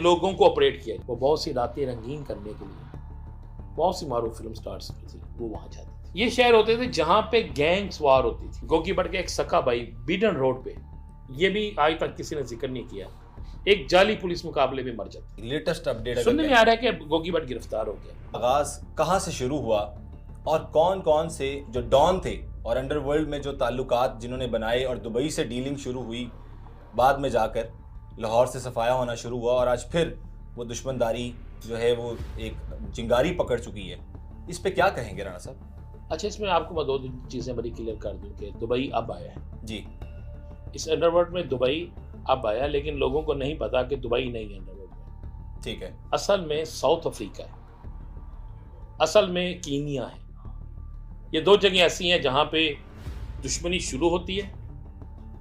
लोगों को ऑपरेट किया। वो बहुत सी रातें रंगीन करने के लिए बहुत सी मारूफ फिल्म स्टार्स थी, वो वहां जाती थी। ये शहर होते थे जहां पे गैंग्स वार होती थी। गोगी भट्ट के एक सका भाई बीडन रोड पे, ये भी आज तक किसी ने जिक्र नहीं किया, एक जाली पुलिस मुकाबले में मर जाता। लेटेस्ट अपडेट सुनने में आ रहा है कि गोगी भट्ट गिरफ्तार हो गया। आगाज कहां से शुरू हुआ और कौन कौन से जो डॉन थे और अंडरवर्ल्ड में जो ताल्लुकात जिन्होंने बनाए और दुबई से डीलिंग शुरू हुई, बाद में जाकर लाहौर से सफाया होना शुरू हुआ और आज फिर वो दुश्मनदारी जो है वो एक चिंगारी पकड़ चुकी है, इस पे क्या कहेंगे राणा साहब? अच्छा, इसमें आपको मैं दो चीज़ें बड़ी क्लियर कर दूं कि दुबई अब आया है जी। इस अंडरवर्ल्ड में दुबई अब आया, लेकिन लोगों को नहीं पता कि दुबई नहीं है अंडरवर्ल्ड में। ठीक है। असल में साउथ अफ्रीका है, असल में कीनिया है। ये दो जगह ऐसी हैं जहां पे दुश्मनी शुरू होती है,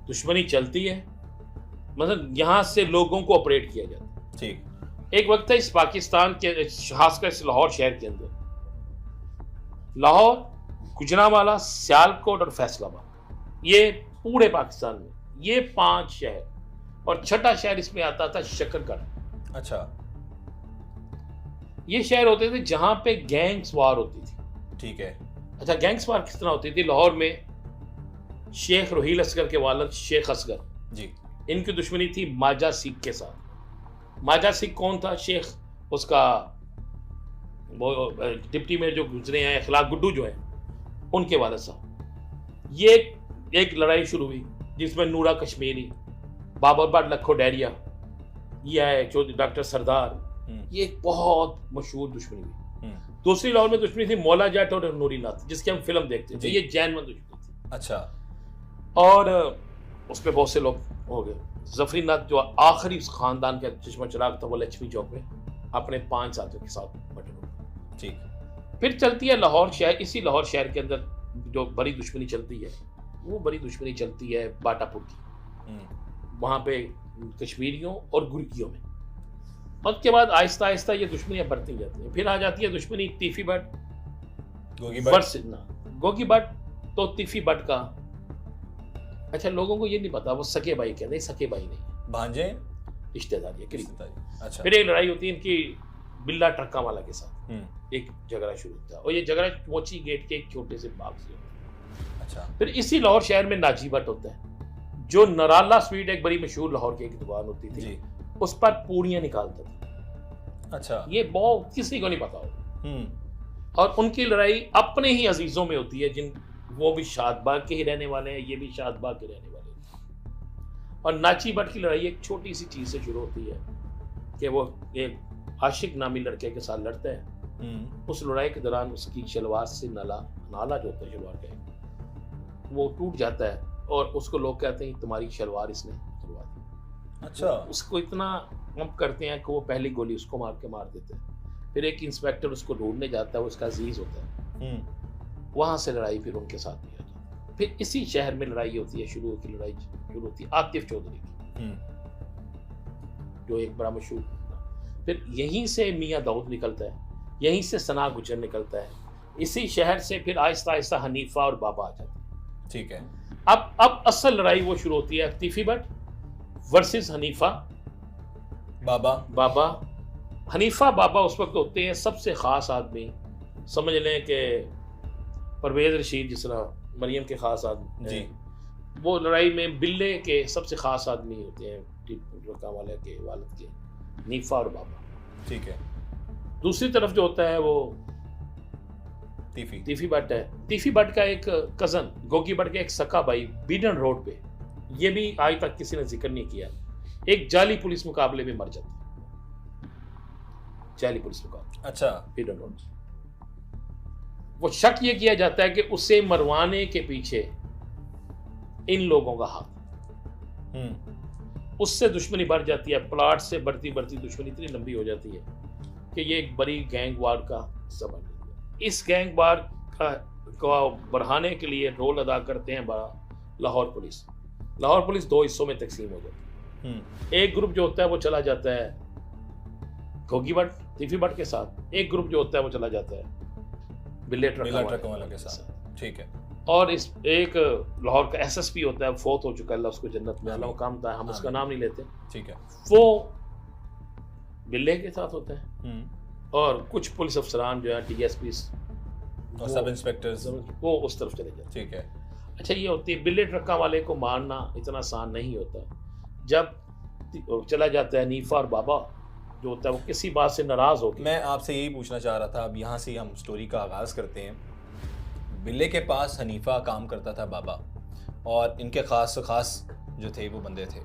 दुश्मनी चलती है, मतलब यहां से लोगों को ऑपरेट किया जाता है। ठीक। एक वक्त है इस पाकिस्तान के, खासकर इस लाहौर शहर के अंदर, लाहौर, गुजरांवाला, सियालकोट और फैसलाबाद, ये पूरे पाकिस्तान में ये 5 शहर, और छठा शहर इसमें आता था शकरगढ़। अच्छा। ये शहर होते थे जहां पे गैंग्स वार होती थी। ठीक है। अच्छा, गैंग्स वार किस तरह होती थी? लाहौर में शेख रोहील असगर के वालिद शेख असगर जी, इनकी दुश्मनी थी माजा सिख के साथ। माजा सिख कौन था? शेख, उसका वो डिप्टी में जो गुजरे हैं अखलाक गुड्डू जो है, उनके वालिद साहब। ये एक लड़ाई शुरू हुई जिसमें नूरा कश्मीरी, बाबर भट्ट, लखो डैरिया, ये है चौधरी डॉक्टर सरदार, ये एक बहुत मशहूर दुश्मनी हुई। दूसरी लाहौर में दुश्मनी थी मौला जाट और नूरी नाथ, जिसकी हम फिल्म देखते थे, ये जैन में दुश्मनी थी। अच्छा। और उस पर बहुत से लोग हो गए। जफरी नाथ जो आखिरी उस खानदान का चश्मा चिराग था, वो लक्ष्मी चौक में अपने 5 साथियों के साथ बटे हुए। ठीक। फिर चलती है लाहौर शहर। इसी लाहौर शहर के अंदर जो बड़ी दुश्मनी चलती है, वो बड़ी दुश्मनी चलती है बाटापुर की, वहाँ पे कश्मीरियों और गुर्कियों में। उसके बाद आहिस्ता आहिस्ता ये दुश्मनियाँ बढ़ती जाती हैं। फिर आ जाती है दुश्मनी तीफी भट्ट, गोगी भट्ट तो तीफी भट्ट का। अच्छा, लोगों को ये नहीं पता वो सके भाई कहते हैं, सके भाई नहीं, भांजे, रिश्तेदारी है, करीब। अच्छा। फिर एक लड़ाई होती है इनकी बिल्ला ट्रक्का वाला के साथ, एक झगड़ा शुरू होता है, और ये झगड़ा मोची गेट के एक छोटे से बाग से होता है। अच्छा। फिर इसी लाहौर शहर में नाजी भट्ट होता है, जो नराला स्वीट एक बड़ी मशहूर लाहौर की एक दुकान होती थी जी। उस पर पूड़ियां निकालता था। अच्छा। ये बहुत किसी को नहीं पता हो। और उनकी लड़ाई अपने ही अजीजों में होती है, जिन वो भी शादबाग के ही रहने वाले हैं, ये भी शादबाग के रहने वाले हैं। और नाची भट्ट की लड़ाई एक छोटी सी चीज से शुरू होती है कि वो एक आशिक नामी लड़के के साथ लड़ता है। उस लड़ाई के दौरान उसकी शलवार से नाला जो होता है शलवार का, वो टूट जाता है और उसको लोग कहते हैं तुम्हारी शलवार इसने तुड़वा दी। अच्छा। उसको इतना पंप करते हैं कि वो पहली गोली उसको मार देते हैं। फिर एक इंस्पेक्टर उसको ढूंढने जाता है, उसका अजीज होता है। वहां से लड़ाई फिर उनके साथ भी होती है। फिर इसी शहर में लड़ाई होती है, शुरू की लड़ाई शुरू होती है आतिफ चौधरी की, जो एक बड़ा मशहूर। फिर यहीं से मियाँ दाऊद निकलता है, यहीं से सना गुजर निकलता है, इसी शहर से फिर आहिस्ता आहिस्ता हनीफा और बाबा आ जाते हैं। ठीक है। अब असल लड़ाई वो शुरू होती है तीफी भट्ट वर्सेस हनीफा बाबा। हनीफा बाबा उस वक्त होते हैं सबसे खास आदमी, समझ लें कि परवेज रशीद जिस तरह मरियम के खास आदमी जी। वो लड़ाई में बिल्ले के सबसे खास आदमी होते हैं, रक्का वाले के वालिद के, हनीफा और बाबा। ठीक है। दूसरी तरफ जो होता है वो तीफी भट्ट है। तीफी भट्ट का एक कजन गोगी भट्ट का एक सका भाई बीडन रोड पे, ये भी आज तक किसी ने जिक्र नहीं किया, एक जाली पुलिस मुकाबले में मर जाता है। जाली पुलिस मुकाबला। अच्छा। Beadon road. वो शक ये किया जाता है कि उसे मरवाने के पीछे इन लोगों का हाथ। उससे दुश्मनी बढ़ जाती है, प्लाट से बढ़ती दुश्मनी इतनी लंबी हो जाती है कि ये एक बड़ी गैंग वार का सबब है। इस गैंग वार का बढ़ाने के लिए रोल अदा करते हैं लाहौर पुलिस। लाहौर पुलिस 2 हिस्सों में तकसीम हो जाती है। एक ग्रुप जो होता है वो चला जाता है गोगी भट्ट तीफी भट्ट के साथ, एक ग्रुप जो होता है वो चला जाता है बिल्ले ट्रक वाला के साथ। ठीक है। और इस एक लाहौर का एसएसपी होता है, फोर्थ हो चुका है, अल्लाह उसको जन्नत में, अल्लाह काम था, हम उसका नाम नहीं लेते। ठीक है। वो बिल्ले के साथ होता है और कुछ पुलिस अफसरान जो है DSP और सब इंस्पेक्टर्स वो उस तरफ चले जाते ठीक है। हैं। अच्छा, ये होती है बिल्ले ट्रक्का वाले को मारना इतना आसान नहीं होता। जब चला जाता है हनीफा और बाबा जो होता है वो किसी बात से नाराज होकर, मैं आपसे यही पूछना चाह रहा था, अब यहाँ से हम स्टोरी का आगाज़ करते हैं। बिल्ले के पास हनीफा काम करता था बाबा, और इनके ख़ास जो थे वो बंदे थे,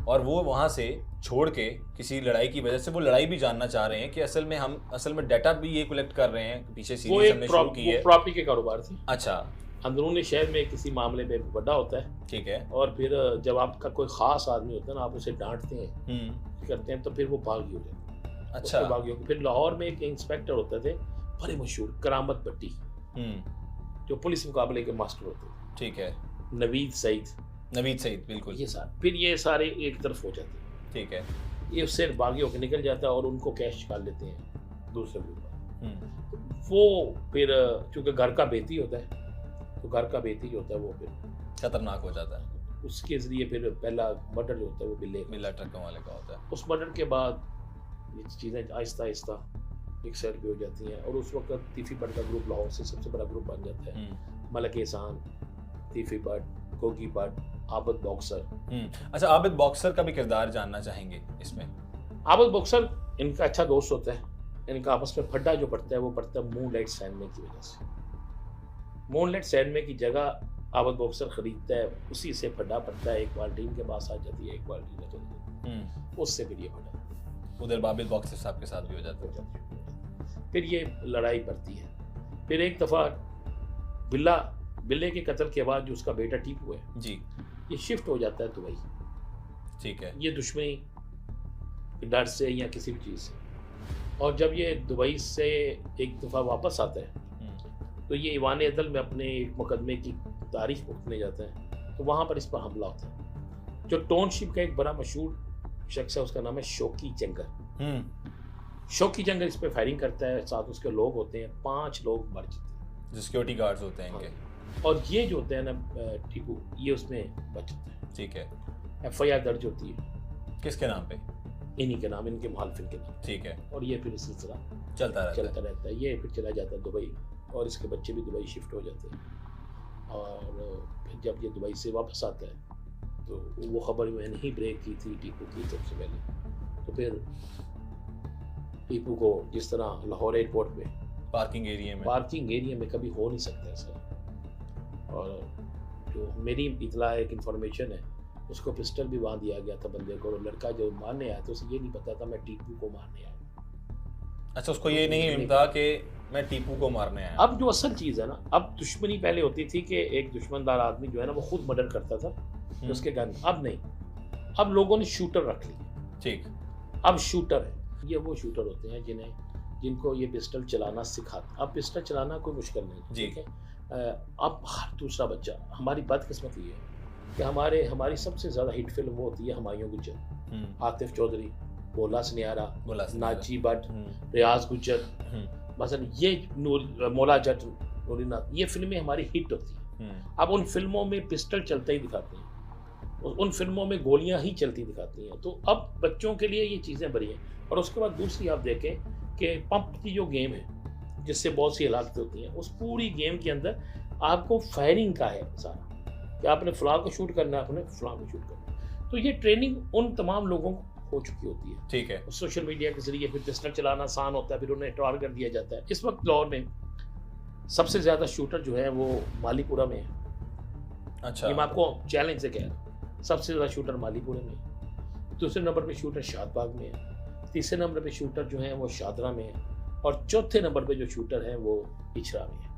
और वो वहाँ से छोड़ के किसी लड़ाई की वजह से वो लड़ाई भी जानना चाह रहे हैं कि असल में डाटा भी ये कलेक्ट कर रहे हैं। पीछे वो सीरीज हमने शुरू की है। प्रॉपर्टी के कारोबार थी। अच्छा, अंदरूनी शहर में किसी मामले में बड़ा होता है, ठीक है। और फिर जब आपका कोई ख़ास आदमी होता है ना, आप उसे डांटते हैं करते हैं तो फिर वो बागी हो जाता है। अच्छा, बागी हो। फिर लाहौर में एक इंस्पेक्टर होते थे बड़े मशहूर, करामत भट्टी, जो पुलिस मुकाबले के मास्टर होते थे, ठीक है। नवीद सईद, बिल्कुल। ये सारे एक तरफ हो जाते हैं, ठीक है। ये उससे बागी होकर निकल जाता है और उनको कैश निकाल लेते हैं दूसरे ग्रुप पर। वो फिर चूँकि घर का बेती होता है, तो घर का बेती जो होता है वो फिर खतरनाक हो जाता है। उसके जरिए फिर पहला मर्डर जो होता है वो बिल्ला ट्रकों वाले का होता है। उस मर्डर के बाद ये चीज़ें आहिस्ता आहिस्ता एक साइड पे हो जाती हैं, और उस वक्त तीफी बट का ग्रुप लाहौर से सबसे बड़ा ग्रुप बन जाता है। मलक एहसान, तीफी बट, गोगी बट, आबिद बॉक्सर। अच्छा, आबिद बॉक्सर का भी किरदार जानना चाहेंगे इसमें। आबिद बॉक्सर इनका अच्छा दोस्त होता है। इनका आपस में फड्डा जो पड़ता है वो पड़ता है मूनलाइट सैंडमे की वजह से। मूनलाइट सैंडमे की जगह आबिद बॉक्सर खरीदता है, उसी से फड्डा पड़ता है। एक बाल्टी के पास आ जाती है, एक बाल्टी में चली जाती है, उससे फिर ये फड्डा उधर आबिद बॉक्सर साहब के साथ भी हो जाता है। फिर ये लड़ाई बढ़ती है। फिर एक दफ़ा बिल्ले के कत्ल के बाद जो उसका बेटा टीपू है जी, ये शिफ्ट हो जाता है दुबई। ठीक है। ये दुश्मनी के डर से या किसी भी चीज़ से। और जब ये दुबई से एक दफ़ा वापस आता है तो ये ईवान अदल में अपने एक मुकदमे की तारीख भुगतने जाता है, तो वहाँ पर इस पर हमला होता है। जो टाउनशिप का एक बड़ा मशहूर शख्स है, उसका नाम है शौकी जंगर। शौकी जंगर इस पर फायरिंग करता है, साथ उसके लोग होते हैं, 5 लोग मर जाते हैं, जो सिक्योरिटी गार्ड्स होते हैं इनके। और ये जो होते हैं ना टीपू, ये उसमें बच जाता है। ठीक है। FIR दर्ज होती है किसके नाम पे? इन्हीं के नाम, इनके मुखालिफिन के नाम। ठीक है। और ये फिर सिलसिला चलता रहता है। ये फिर चला जाता है दुबई, और इसके बच्चे भी दुबई शिफ्ट हो जाते हैं। और फिर जब ये दुबई से वापस आता है तो वो खबर मैंने ही ब्रेक की थी टीपू की सबसे पहले। तो फिर टीपू को जिस तरह लाहौर एयरपोर्ट पे पार्किंग एरिया में कभी हो नहीं सकता ऐसा। और जो मेरी इतला एक इन्फॉर्मेशन है, उसको पिस्टल भी वहाँ दिया गया था बंदे को। लड़का जो मारने आया था उसे ये नहीं पता था मैं टीपू को मारने आया। अच्छा, उसको ये नहीं था कि मैं टीपू को मारने आया। अब जो असल चीज़ है ना, अब दुश्मनी पहले होती थी कि एक दुश्मनदार आदमी जो है ना वो खुद मर्डर करता था उसके गन। अब नहीं, अब लोगों ने शूटर रख ली। ठीक। अब शूटर है, ये वो शूटर होते हैं जिनको ये पिस्टल चलाना सिखाते। अब पिस्टल चलाना कोई मुश्किल नहीं, ठीक है। अब हर दूसरा बच्चा, हमारी बदकिस्मती ये है कि हमारी सबसे ज़्यादा हिट फिल्म वो होती है हुमायूं गुज्जर, आतिफ चौधरी, बोला सनियारा, नाची भट्ट, रियाज गुज्जर, मसलन ये मौला जट, नूरीनाथ, ये फिल्में हमारी हिट होती हैं। अब उन फिल्मों में पिस्टल चलते ही दिखाते हैं, उन फिल्मों में गोलियां ही चलती दिखाती हैं। तो अब बच्चों के लिए ये चीज़ें बड़ी हैं। और उसके बाद दूसरी आप देखें कि पंप की जो गेम है जिससे बहुत सी हलाकतें होती हैं, उस पूरी गेम के अंदर आपको फायरिंग का है सारा, कि आपने फलां को शूट करना है, आपने फलां को शूट करना है। तो ये ट्रेनिंग उन तमाम लोगों को हो चुकी होती है। ठीक है। सोशल मीडिया के जरिए फिर पिस्टल चलाना आसान होता है, फिर उन्हें टारगेट कर दिया जाता है। इस वक्त लाहौर में सबसे ज़्यादा शूटर जो है वो मालीपुरा में है। अच्छा, ये मैं आपको चैलेंज से कह रहा हूँ, सबसे ज़्यादा शूटर मालीपुरा में है। दूसरे नंबर पे शूटर शादबाग में है। तीसरे नंबर पे शूटर जो है वो शादरा में है। और चौथे नंबर पे जो शूटर है वो पिछड़ा में है।